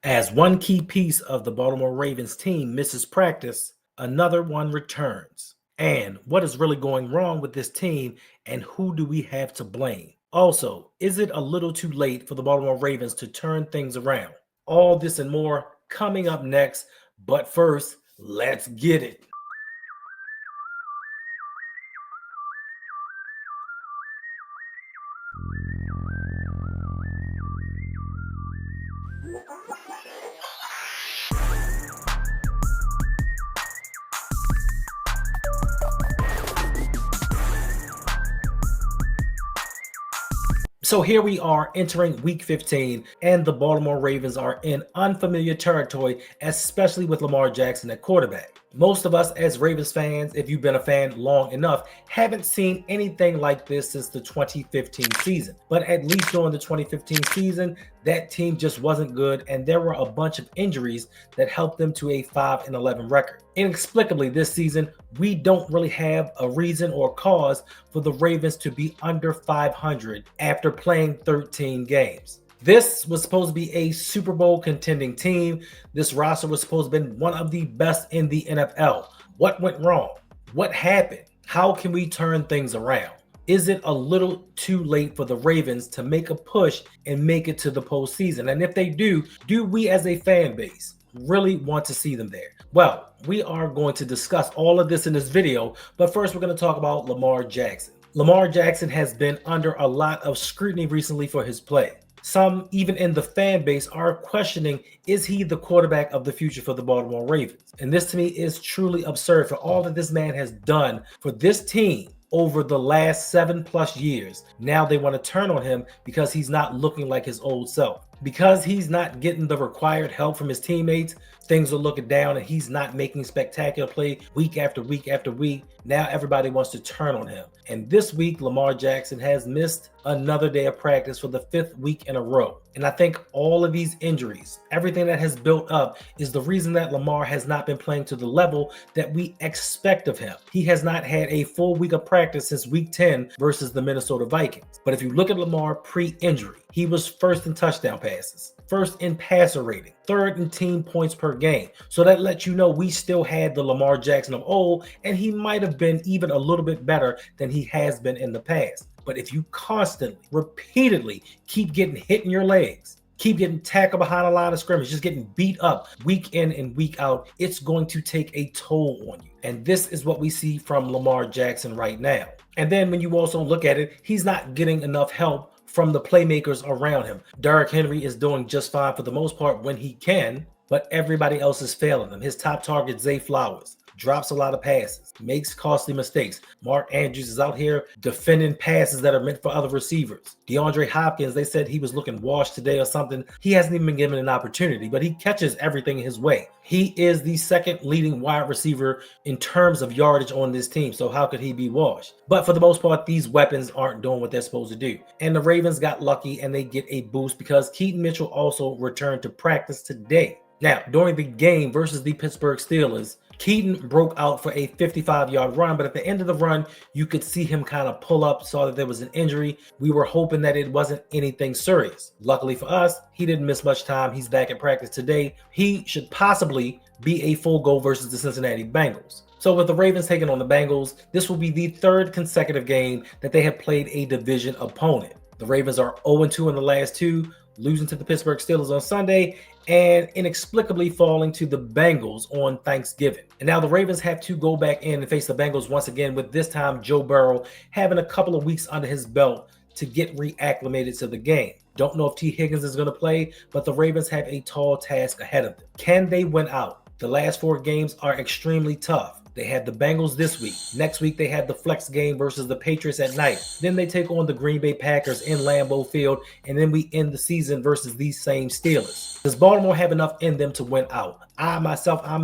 As one key piece of the Baltimore Ravens team misses practice, another one returns. And what is really going wrong with this team, and who do we have to blame? Also, is it a little too late for the Baltimore Ravens to turn things around? All this and more coming up next, but first, let's get it. So here we are entering week 15, and the Baltimore Ravens are in unfamiliar territory, especially with Lamar Jackson at quarterback. Most of us as Ravens fans, if you've been a fan long enough, haven't seen anything like this since the 2015 season. But at least during the 2015 season, that team just wasn't good, and there were a bunch of injuries that helped them to a 5-11 record. Inexplicably, this season, we don't really have a reason or cause for the Ravens to be under 500 after playing 13 games. This was supposed to be a Super Bowl contending team. This roster was supposed to have been one of the best in the NFL. What went wrong? What happened? How can we turn things around? Is it a little too late for the Ravens to make a push and make it to the postseason? And if they do we as a fan base really want to see them there? Well, we are going to discuss all of this in this video, but first we're going to talk about Lamar Jackson. Lamar Jackson has been under a lot of scrutiny recently for his play. Some, even in the fan base, are questioning, is he the quarterback of the future for the Baltimore Ravens? And this to me is truly absurd for all that this man has done for this team over the last 7+ years. Now they want to turn on him because he's not looking like his old self. Because he's not getting the required help from his teammates, things are looking down and he's not making spectacular play week after week after week. Now everybody wants to turn on him. And this week, Lamar Jackson has missed another day of practice for the 5th week in a row. And I think all of these injuries, everything that has built up, is the reason that Lamar has not been playing to the level that we expect of him. He has not had a full week of practice since week 10 versus the Minnesota Vikings. But if you look at Lamar pre-injury, he was first in touchdown passes, first in passer rating, third in team points per game. So that lets you know we still had the Lamar Jackson of old, and he might have been even a little bit better than he has been in the past. But if you constantly, repeatedly keep getting hit in your legs, keep getting tackled behind a line of scrimmage, just getting beat up week in and week out, it's going to take a toll on you. And this is what we see from Lamar Jackson right now. And then when you also look at it, he's not getting enough help from the playmakers around him. Derrick Henry is doing just fine for the most part when he can, but everybody else is failing him. His top target, Zay Flowers, drops a lot of passes, makes costly mistakes. Mark Andrews is out here defending passes that are meant for other receivers. DeAndre Hopkins, they said he was looking washed today or something. He hasn't even been given an opportunity, but he catches everything his way. He is the second leading wide receiver in terms of yardage on this team, so how could he be washed? But for the most part, these weapons aren't doing what they're supposed to do. And the Ravens got lucky and they get a boost because Keaton Mitchell also returned to practice today. Now, during the game versus the Pittsburgh Steelers, Keaton broke out for a 55-yard run, but at the end of the run, you could see him kind of pull up, saw that there was an injury. We were hoping that it wasn't anything serious. Luckily for us, he didn't miss much time. He's back at practice today. He should possibly be a full go versus the Cincinnati Bengals. So with the Ravens taking on the Bengals, this will be the 3rd consecutive game that they have played a division opponent. The Ravens are 0-2 in the last 2, losing to the Pittsburgh Steelers on Sunday and inexplicably falling to the Bengals on Thanksgiving. And now the Ravens have to go back in and face the Bengals once again, with this time Joe Burrow having a couple of weeks under his belt to get reacclimated to the game. Don't know if T. Higgins is going to play, but the Ravens have a tall task ahead of them. Can they win out? The last 4 games are extremely tough. They had the Bengals this week. Next week, they had the flex game versus the Patriots at night. Then they take on the Green Bay Packers in Lambeau Field, and then we end the season versus these same Steelers. Does Baltimore have enough in them to win out? I'm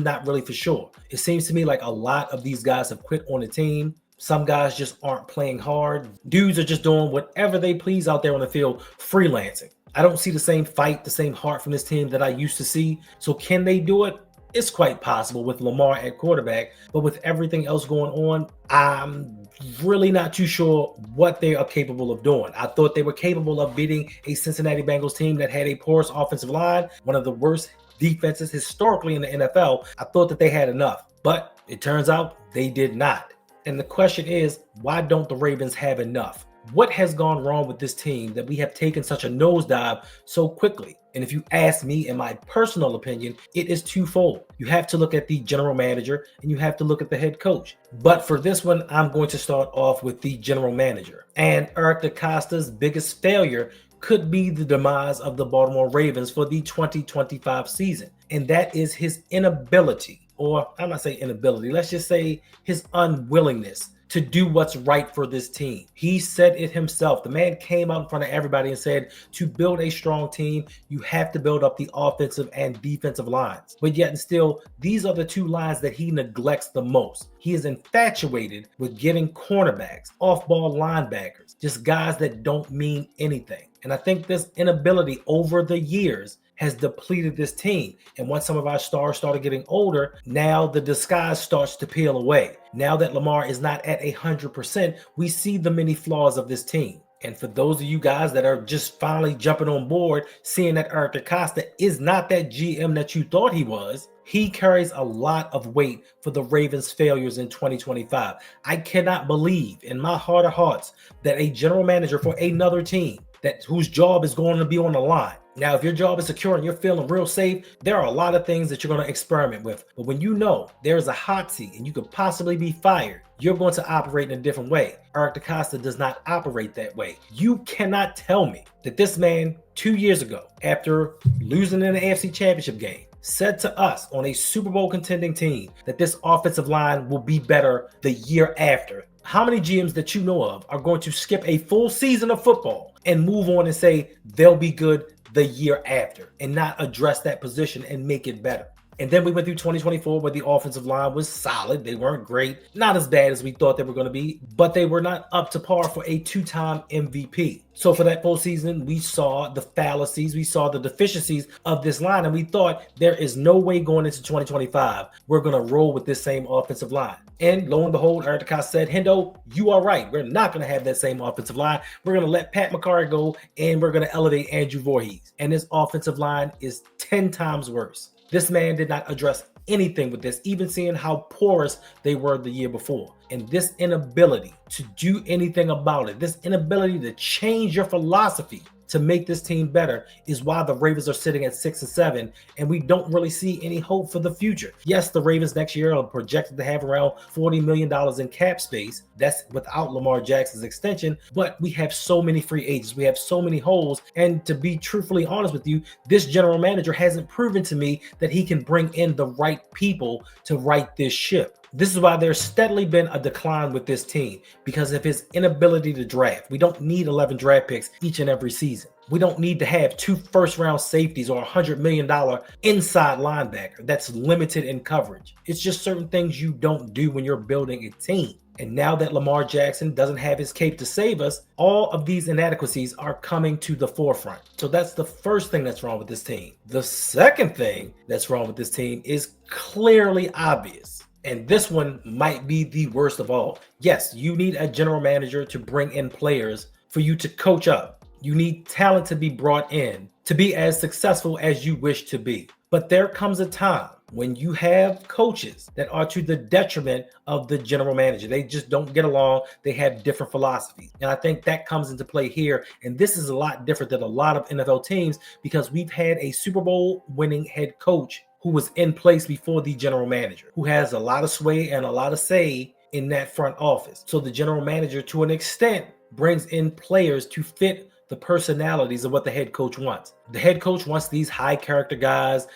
not really for sure. It seems to me like a lot of these guys have quit on the team. Some guys just aren't playing hard. Dudes are just doing whatever they please out there on the field, freelancing. I don't see the same fight, the same heart from this team that I used to see. So can they do it? It's quite possible with Lamar at quarterback, but with everything else going on, I'm really not too sure what they are capable of doing. I thought they were capable of beating a Cincinnati Bengals team that had a porous offensive line, one of the worst defenses historically in the NFL. I thought that they had enough, but it turns out they did not. And the question is, why don't the Ravens have enough? What has gone wrong with this team that we have taken such a nosedive so quickly? And if you ask me, in my personal opinion, it is twofold. You have to look at the general manager and you have to look at the head coach. But for this one, I'm going to start off with the general manager. And Eric DeCosta's biggest failure could be the demise of the Baltimore Ravens for the 2025 season. And that is his inability, or I'm not saying inability, let's just say his unwillingness to do what's right for this team. He said it himself. The man came out in front of everybody and said, to build a strong team, you have to build up the offensive and defensive lines. But yet and still, these are the two lines that he neglects the most. He is infatuated with getting cornerbacks, off-ball linebackers, just guys that don't mean anything. And I think this inability over the years has depleted this team. And once some of our stars started getting older, now the disguise starts to peel away. Now that Lamar is not at 100%, we see the many flaws of this team. And for those of you guys that are just finally jumping on board, seeing that Eric DeCosta is not that GM that you thought he was, he carries a lot of weight for the Ravens' failures in 2025. I cannot believe in my heart of hearts that a general manager for another team whose job is going to be on the line. Now, if your job is secure and you're feeling real safe, there are a lot of things that you're going to experiment with. But when you know there's a hot seat and you could possibly be fired, you're going to operate in a different way. Eric DeCosta does not operate that way. You cannot tell me that this man 2 years ago, after losing in the AFC Championship game, said to us on a Super Bowl contending team that this offensive line will be better the year after. How many GMs that you know of are going to skip a full season of football and move on and say they'll be good the year after and not address that position and make it better? And then we went through 2024 where the offensive line was solid. They weren't great, not as bad as we thought they were going to be, but they were not up to par for a two-time MVP. So for that postseason, we saw the fallacies, we saw the deficiencies of this line, and we thought there is no way going into 2025 we're going to roll with this same offensive line. And lo and behold, Eric DeCosta said, Hendo, you are right. We're not going to have that same offensive line. We're going to let Pat McCarry go, and we're going to elevate Andrew Voorhees. And this offensive line is 10 times worse. This man did not address anything with this, even seeing how porous they were the year before. And this inability to do anything about it, this inability to change your philosophy to make this team better is why the Ravens are sitting at 6-7, and we don't really see any hope for the future. Yes, the Ravens next year are projected to have around $40 million in cap space. That's without Lamar Jackson's extension, but we have so many free agents. We have so many holes, and to be truthfully honest with you, this general manager hasn't proven to me that he can bring in the right people to right this ship. This is why there's steadily been a decline with this team, because of his inability to draft. We don't need 11 draft picks each and every season. We don't need to have 2 first-round safeties or $100 million inside linebacker that's limited in coverage. It's just certain things you don't do when you're building a team. And now that Lamar Jackson doesn't have his cape to save us, all of these inadequacies are coming to the forefront. So that's the first thing that's wrong with this team. The second thing that's wrong with this team is clearly obvious. And this one might be the worst of all. Yes, you need a general manager to bring in players for you to coach up. You need talent to be brought in to be as successful as you wish to be. But there comes a time when you have coaches that are to the detriment of the general manager. They just don't get along. They have different philosophies. And I think that comes into play here. And this is a lot different than a lot of NFL teams, because we've had a Super Bowl winning head coach who was in place before the general manager, who has a lot of sway and a lot of say in that front office. So the general manager, to an extent, brings in players to fit the personalities of what the head coach wants. The head coach wants these high character guys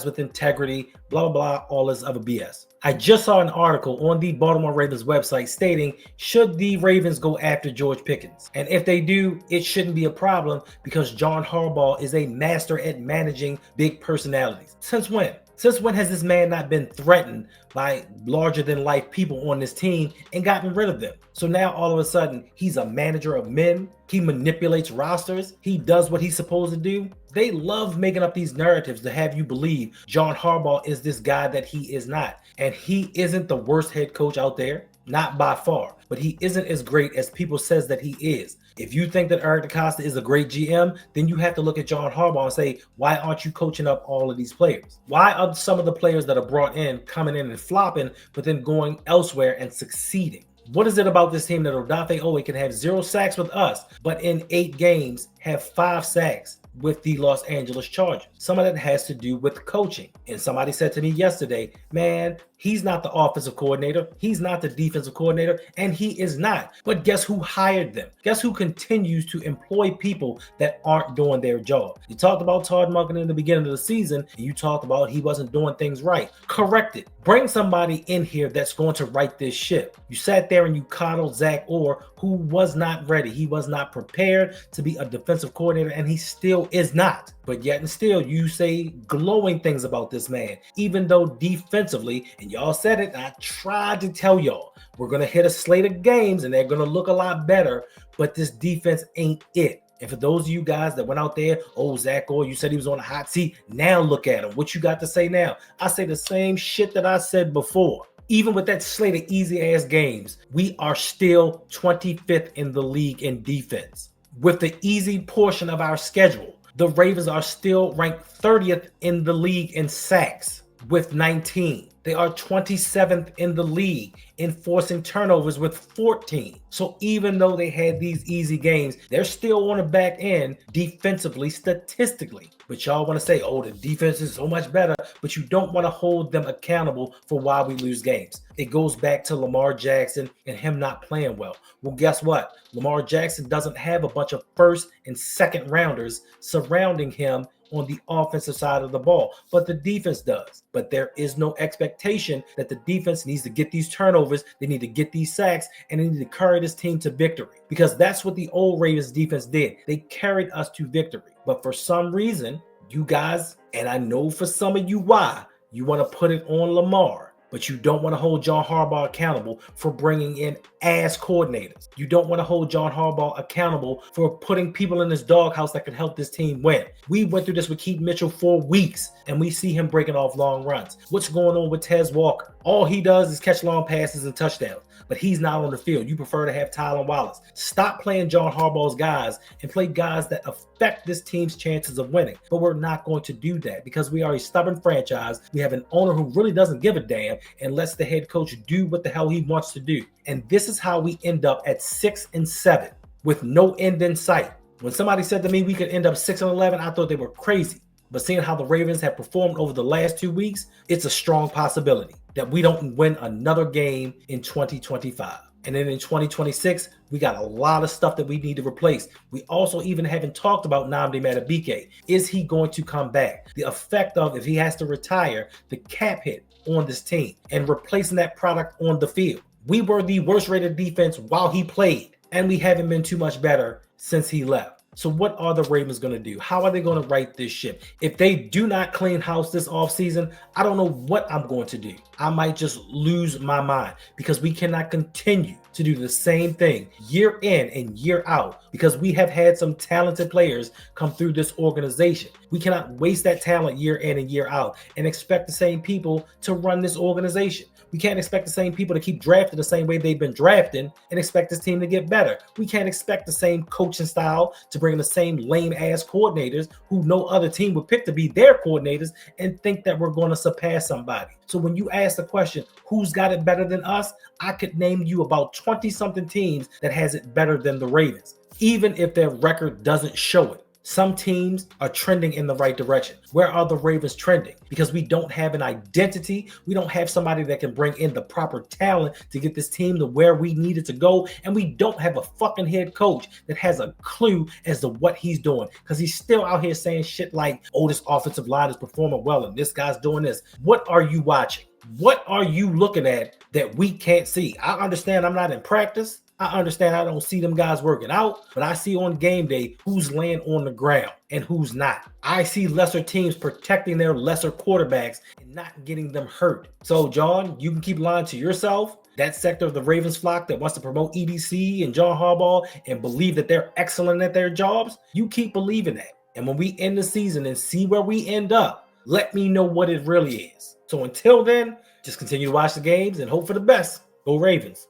with integrity, blah, blah, blah, all this other BS. I just saw an article on the Baltimore Ravens website stating, should the Ravens go after George Pickens? And if they do, it shouldn't be a problem, because John Harbaugh is a master at managing big personalities. Since when? Since when has this man not been threatened by larger-than-life people on this team and gotten rid of them? So now all of a sudden, he's a manager of men. He manipulates rosters. He does what he's supposed to do. They love making up these narratives to have you believe John Harbaugh is this guy that he is not. And he isn't the worst head coach out there. not by far, but he isn't as great as people says that he is. If you think that Eric DeCosta is a great GM, then you have to look at John Harbaugh and say, why aren't you coaching up all of these players? Why are some of the players that are brought in coming in and flopping, but then going elsewhere and succeeding? What is it about this team that Odafe Owe can have 0 sacks with us, but in 8 games have 5 sacks with the Los Angeles Chargers? Some of that has to do with coaching. And somebody said to me yesterday, man, he's not the offensive coordinator. He's not the defensive coordinator, and he is not. But guess who hired them? Guess who continues to employ people that aren't doing their job? You talked about Todd Monken in the beginning of the season, and you talked about he wasn't doing things right. Correct it. Bring somebody in here that's going to right this ship. You sat there and you coddled Zach Orr, who was not ready. He was not prepared to be a defensive coordinator, and he still is not. But yet and still, you say glowing things about this man, even though defensively, and y'all said it, I tried to tell y'all, we're going to hit a slate of games and they're going to look a lot better, but this defense ain't it. And for those of you guys that went out there, oh, Zach Orr, you said he was on a hot seat. Now look at him. What you got to say now? I say the same shit that I said before. Even with that slate of easy-ass games, we are still 25th in the league in defense. With the easy portion of our schedule, the Ravens are still ranked 30th in the league in sacks with 19. They are 27th in the league in forcing turnovers with 14. So even though they had these easy games, they're still on the back end defensively, statistically. But y'all want to say, oh, the defense is so much better, but you don't want to hold them accountable for why we lose games. It goes back to Lamar Jackson and him not playing well. Well, guess what? Lamar Jackson doesn't have a bunch of first and second rounders surrounding him on the offensive side of the ball, but the defense does. But there is no expectation that the defense needs to get these turnovers, they need to get these sacks, and they need to carry this team to victory, because that's what the old Ravens defense did. They carried us to victory. But for some reason, you guys, and I know for some of you why, you want to put it on Lamar. But you don't want to hold John Harbaugh accountable for bringing in ass coordinators. You don't want to hold John Harbaugh accountable for putting people in this doghouse that can help this team win. We went through this with Keith Mitchell for weeks, and we see him breaking off long runs. What's going on with Tez Walker? All he does is catch long passes and touchdowns, but he's not on the field. You prefer to have Tylan Wallace. Stop playing John Harbaugh's guys and play guys that affect this team's chances of winning. But we're not going to do that because we are a stubborn franchise. We have an owner who really doesn't give a damn and lets the head coach do what the hell he wants to do. And this is how we end up at 6-7 with no end in sight. When somebody said to me we could end up 6-11, I thought they were crazy. But seeing how the Ravens have performed over the last 2 weeks, it's a strong possibility that we don't win another game in 2025. And then in 2026, we got a lot of stuff that we need to replace. We also even haven't talked about Nnamdi Madubuike. Is he going to come back? The effect of if he has to retire, the cap hit on this team and replacing that product on the field. We were the worst rated defense while he played, and we haven't been too much better since he left. So what are the Ravens going to do? How are they going to right this ship? If they do not clean house this offseason, I don't know what I'm going to do. I might just lose my mind because we cannot continue to do the same thing year in and year out because we have had some talented players come through this organization. We cannot waste that talent year in and year out and expect the same people to run this organization. We can't expect the same people to keep drafting the same way they've been drafting and expect this team to get better. We can't expect the same coaching style to bring the same lame-ass coordinators who no other team would pick to be their coordinators and think that we're going to surpass somebody. So when you ask the question, who's got it better than us? I could name you about 20-something teams that has it better than the Ravens, even if their record doesn't show it. Some teams are trending in the right direction. Where are the Ravens trending? Because we don't have an identity. We don't have somebody that can bring in the proper talent to get this team to where we need it to go. And we don't have a fucking head coach that has a clue as to what he's doing. Because he's still out here saying shit like, oh, this offensive line is performing well and this guy's doing this. What are you watching? What are you looking at that we can't see? I understand I'm not in practice. I understand I don't see them guys working out, but I see on game day who's laying on the ground and who's not. I see lesser teams protecting their lesser quarterbacks and not getting them hurt. So, John, you can keep lying to yourself. That sector of the Ravens flock that wants to promote EDC and John Harbaugh and believe that they're excellent at their jobs, you keep believing that. And when we end the season and see where we end up, let me know what it really is. So until then, just continue to watch the games and hope for the best. Go Ravens.